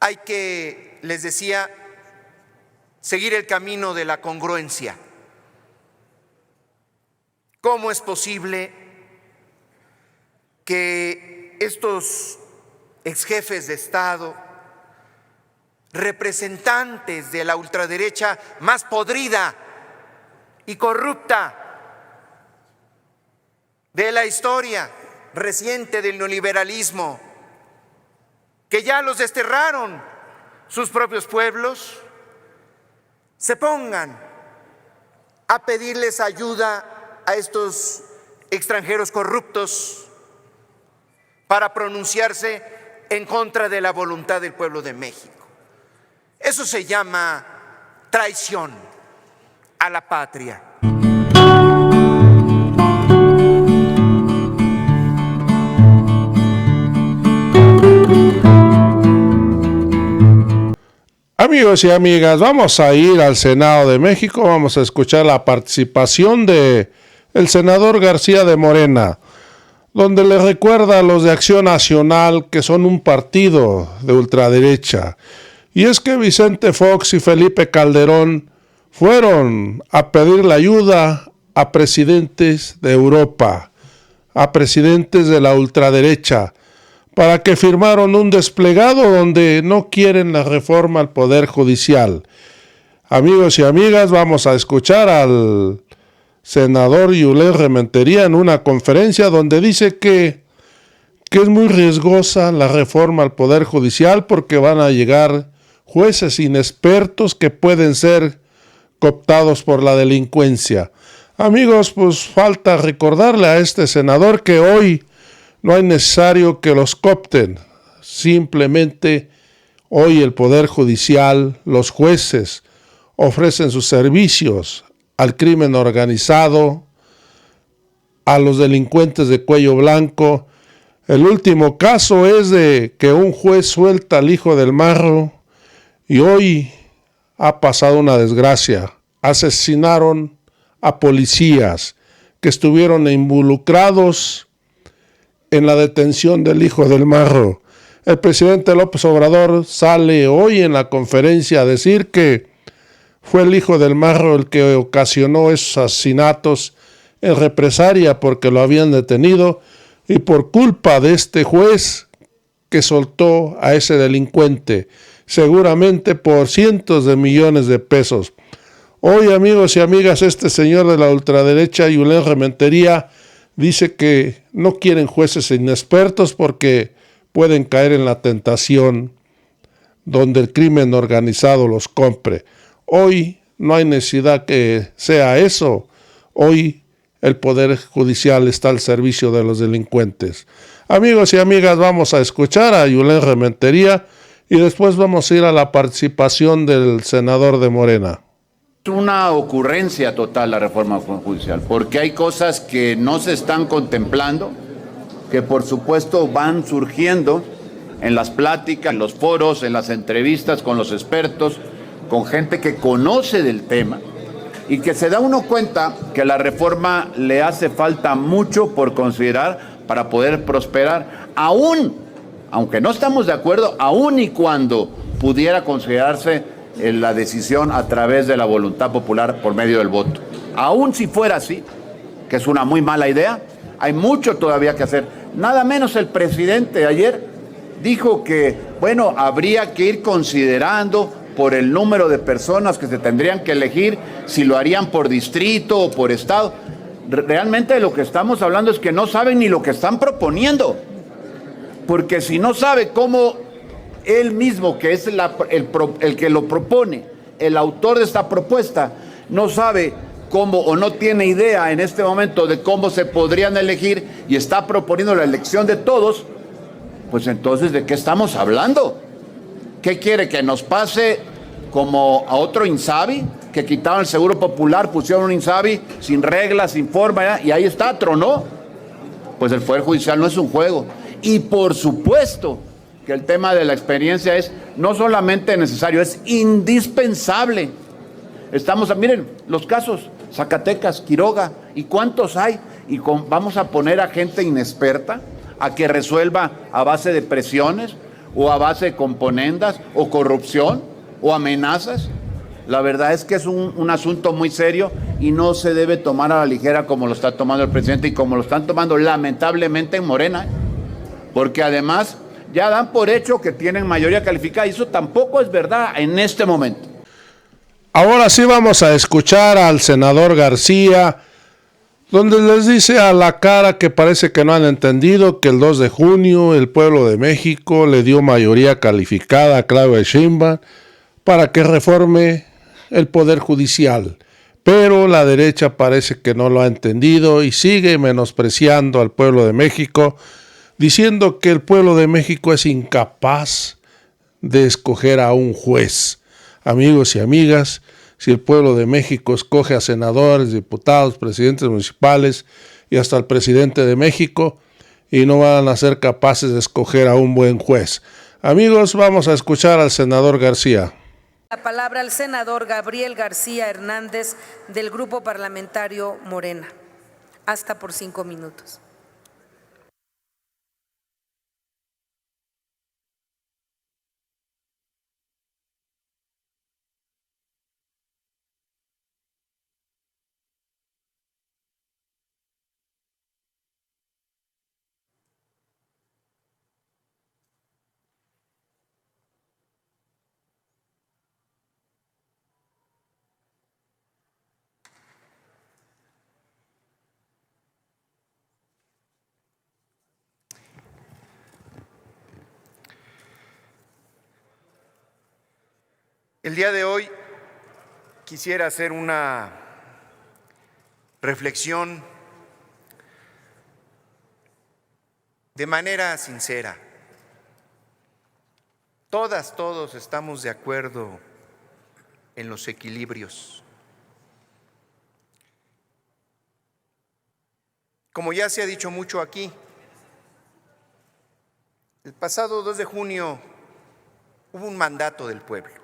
Hay que, les decía, seguir el camino de la congruencia. ¿Cómo es posible que estos exjefes de Estado, representantes de la ultraderecha más podrida y corrupta de la historia reciente del neoliberalismo, que ya los desterraron sus propios pueblos, se pongan a pedirles ayuda a estos extranjeros corruptos para pronunciarse en contra de la voluntad del pueblo de México? Eso se llama traición a la patria. Amigos y amigas, vamos a ir al Senado de México, vamos a escuchar la participación de el senador García de Morena, donde le recuerda a los de Acción Nacional que son un partido de ultraderecha. Y es que Vicente Fox y Felipe Calderón fueron a pedirle ayuda a presidentes de Europa, a presidentes de la ultraderecha, para que firmaron un desplegado donde no quieren la reforma al Poder Judicial. Amigos y amigas, vamos a escuchar al senador Yulel Rementería en una conferencia donde dice que es muy riesgosa la reforma al Poder Judicial porque van a llegar jueces inexpertos que pueden ser cooptados por la delincuencia. Amigos, pues falta recordarle a este senador que hoy no es necesario que los coopten, simplemente hoy el Poder Judicial, los jueces, ofrecen sus servicios al crimen organizado, a los delincuentes de cuello blanco. El último caso es de que un juez suelta al hijo del marro y hoy ha pasado una desgracia. Asesinaron a policías que estuvieron involucrados en la detención del hijo del marro. El presidente López Obrador sale hoy en la conferencia a decir que fue el hijo del marro el que ocasionó esos asesinatos en represalia porque lo habían detenido y por culpa de este juez que soltó a ese delincuente, seguramente por cientos de millones de pesos. Hoy, amigos y amigas, este señor de la ultraderecha, Yulel Rementería, dice que no quieren jueces inexpertos porque pueden caer en la tentación donde el crimen organizado los compre. Hoy no hay necesidad que sea eso. Hoy el Poder Judicial está al servicio de los delincuentes. Amigos y amigas, vamos a escuchar a Yulel Rementería y después vamos a ir a la participación del senador de Morena. Es una ocurrencia total la reforma judicial, porque hay cosas que no se están contemplando, que por supuesto van surgiendo en las pláticas, en los foros, en las entrevistas con los expertos, con gente que conoce del tema, y que se da uno cuenta que la reforma le hace falta mucho por considerar para poder prosperar, aunque no estamos de acuerdo, aun y cuando pudiera considerarse la decisión a través de la voluntad popular por medio del voto. Aún si fuera así, que es una muy mala idea, hay mucho todavía que hacer. Nada menos el presidente ayer dijo que, bueno, habría que ir considerando por el número de personas que se tendrían que elegir, si lo harían por distrito o por estado. Realmente lo que estamos hablando es que no saben ni lo que están proponiendo, porque si no sabe cómo él mismo, que es el que lo propone, el autor de esta propuesta, no sabe cómo o no tiene idea en este momento de cómo se podrían elegir y está proponiendo la elección de todos, pues entonces ¿de qué estamos hablando? ¿Qué quiere? ¿Que nos pase como a otro INSABI? Que quitaron el Seguro Popular, pusieron un INSABI sin reglas, sin forma, y ahí está, tronó. Pues el Poder Judicial no es un juego. Y por supuesto que el tema de la experiencia es no solamente necesario, es indispensable. Miren, los casos, Zacatecas, Quiroga, ¿y cuántos hay? Y vamos a poner a gente inexperta a que resuelva a base de presiones, o a base de componendas o corrupción o amenazas. La verdad es que es un asunto muy serio y no se debe tomar a la ligera como lo está tomando el presidente y como lo están tomando lamentablemente en Morena, porque además ya dan por hecho que tienen mayoría calificada y eso tampoco es verdad en este momento. Ahora sí vamos a escuchar al senador García, donde les dice a la cara que parece que no han entendido que el 2 de junio el pueblo de México le dio mayoría calificada a Claudia Sheinbaum para que reforme el Poder Judicial. Pero la derecha parece que no lo ha entendido y sigue menospreciando al pueblo de México, diciendo que el pueblo de México es incapaz de escoger a un juez. Amigos y amigas, si el pueblo de México escoge a senadores, diputados, presidentes municipales y hasta el presidente de México, y no van a ser capaces de escoger a un buen juez. Amigos, vamos a escuchar al senador García. La palabra al senador Gabriel García Hernández del Grupo Parlamentario Morena. Hasta por 5 minutos. El día de hoy quisiera hacer una reflexión de manera sincera. Todos estamos de acuerdo en los equilibrios. Como ya se ha dicho mucho aquí, el pasado 2 de junio hubo un mandato del pueblo.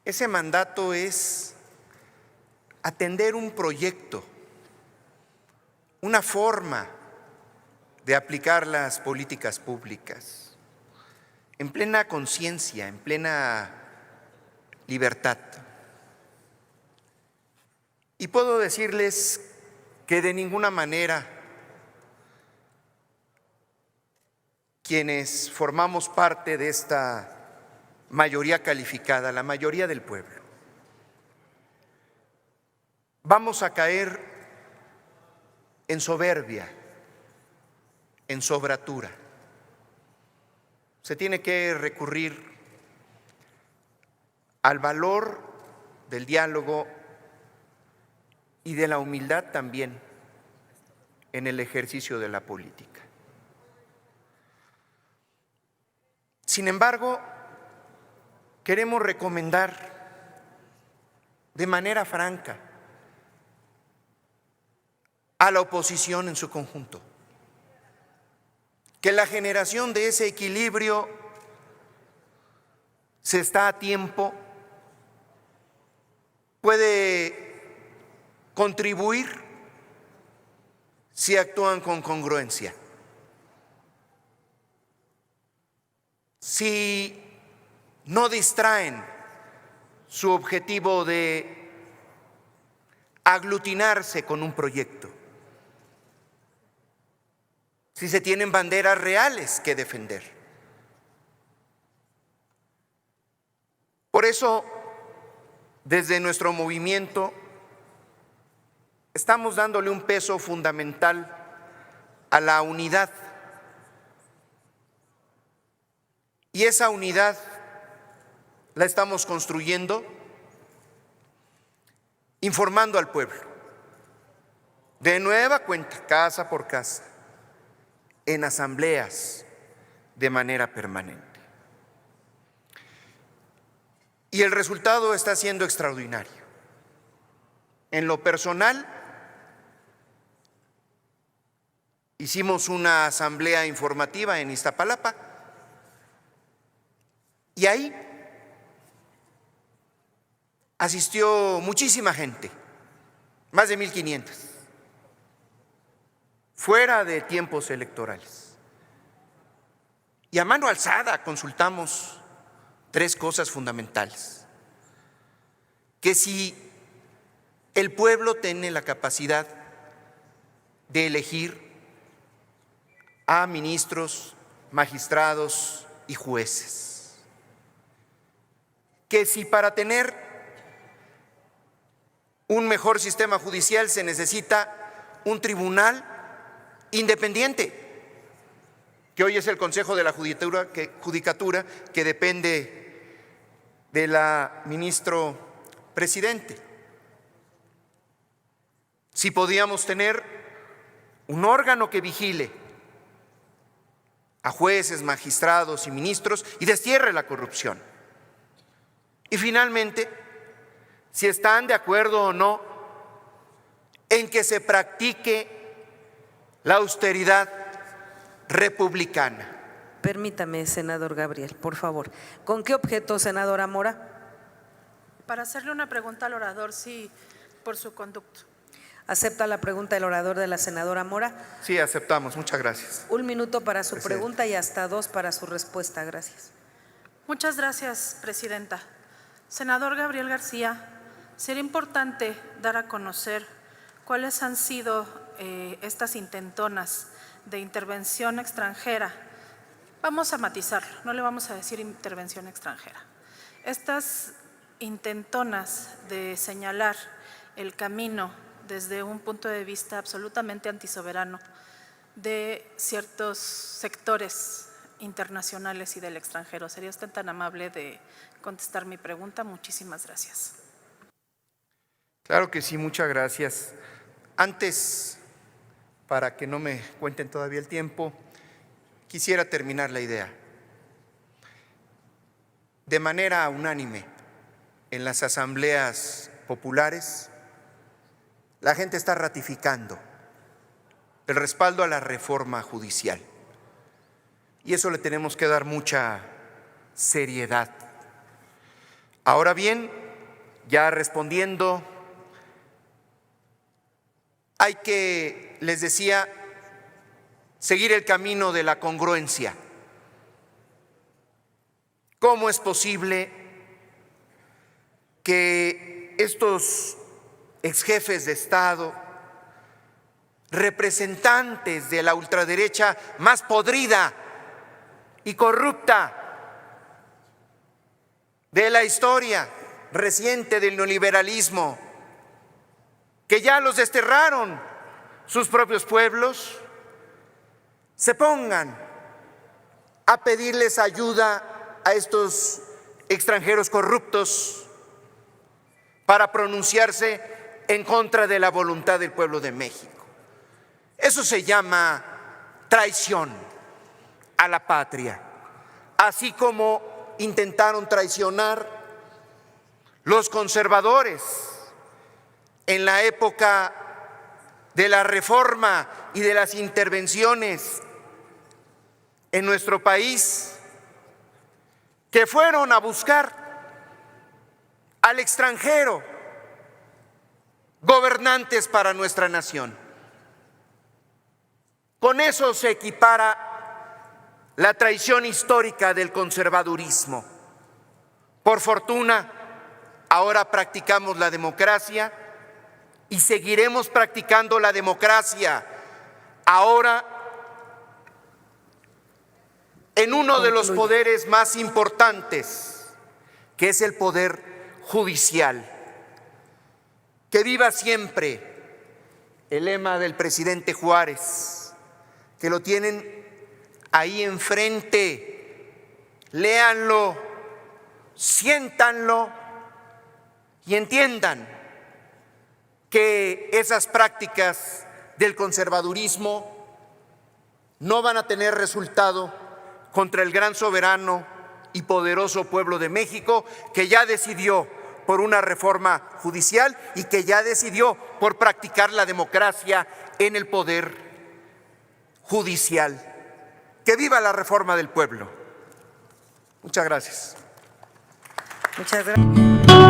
Ese mandato es atender un proyecto, una forma de aplicar las políticas públicas en plena conciencia, en plena libertad. Y puedo decirles que de ninguna manera quienes formamos parte de esta mayoría calificada, la mayoría del pueblo, vamos a caer en soberbia, en sobratura. Se tiene que recurrir al valor del diálogo y de la humildad también en el ejercicio de la política. Sin embargo, queremos recomendar de manera franca a la oposición en su conjunto que la generación de ese equilibrio se está a tiempo, puede contribuir si actúan con congruencia. Si no distraen su objetivo de aglutinarse con un proyecto, si se tienen banderas reales que defender. Por eso, desde nuestro movimiento, estamos dándole un peso fundamental a la unidad. Y esa unidad la estamos construyendo informando al pueblo, de nueva cuenta, casa por casa, en asambleas de manera permanente. Y el resultado está siendo extraordinario. En lo personal, hicimos una asamblea informativa en Iztapalapa y ahí asistió muchísima gente, más de 1,500, fuera de tiempos electorales. Y a mano alzada consultamos 3 cosas fundamentales. Que si el pueblo tiene la capacidad de elegir a ministros, magistrados y jueces. Que si para tener un mejor sistema judicial se necesita un tribunal independiente, que hoy es el Consejo de la Judicatura, que depende de la ministro presidente. Si podíamos tener un órgano que vigile a jueces, magistrados y ministros y destierre la corrupción. Y finalmente, si están de acuerdo o no en que se practique la austeridad republicana. Permítame, senador Gabriel, por favor. ¿Con qué objeto, senadora Mora? Para hacerle una pregunta al orador, sí, por su conducto. ¿Acepta la pregunta del orador de la senadora Mora? Sí, aceptamos. Muchas gracias. 1 minuto para su Presidenta. pregunta y hasta 2 para su respuesta. Gracias. Muchas gracias, presidenta. Senador Gabriel García, sería importante dar a conocer cuáles han sido estas intentonas de intervención extranjera. Vamos a matizarlo, no le vamos a decir intervención extranjera. Estas intentonas de señalar el camino desde un punto de vista absolutamente antisoberano de ciertos sectores internacionales y del extranjero. ¿Sería usted tan amable de contestar mi pregunta? Muchísimas gracias. Claro que sí, muchas gracias. Antes, para que no me cuenten todavía el tiempo, quisiera terminar la idea. De manera unánime, en las asambleas populares, la gente está ratificando el respaldo a la reforma judicial. Y eso le tenemos que dar mucha seriedad. Ahora bien, ya respondiendo, hay que, les decía, seguir el camino de la congruencia. ¿Cómo es posible que estos exjefes de Estado, representantes de la ultraderecha más podrida y corrupta de la historia reciente del neoliberalismo, que ya los desterraron sus propios pueblos, se pongan a pedirles ayuda a estos extranjeros corruptos para pronunciarse en contra de la voluntad del pueblo de México? Eso se llama traición a la patria, así como intentaron traicionar los conservadores en la época de la reforma y de las intervenciones en nuestro país, que fueron a buscar al extranjero gobernantes para nuestra nación. Con eso se equipara la traición histórica del conservadurismo. Por fortuna, ahora practicamos la democracia y seguiremos practicando la democracia. Ahora, en uno de los poderes más importantes, que es el poder judicial. Que viva siempre el lema del presidente Juárez, que lo tienen ahí enfrente. Léanlo, siéntanlo y entiendan que esas prácticas del conservadurismo no van a tener resultado contra el gran soberano y poderoso pueblo de México, que ya decidió por una reforma judicial y que ya decidió por practicar la democracia en el poder judicial. Que viva la reforma del pueblo. Muchas gracias. Muchas gracias.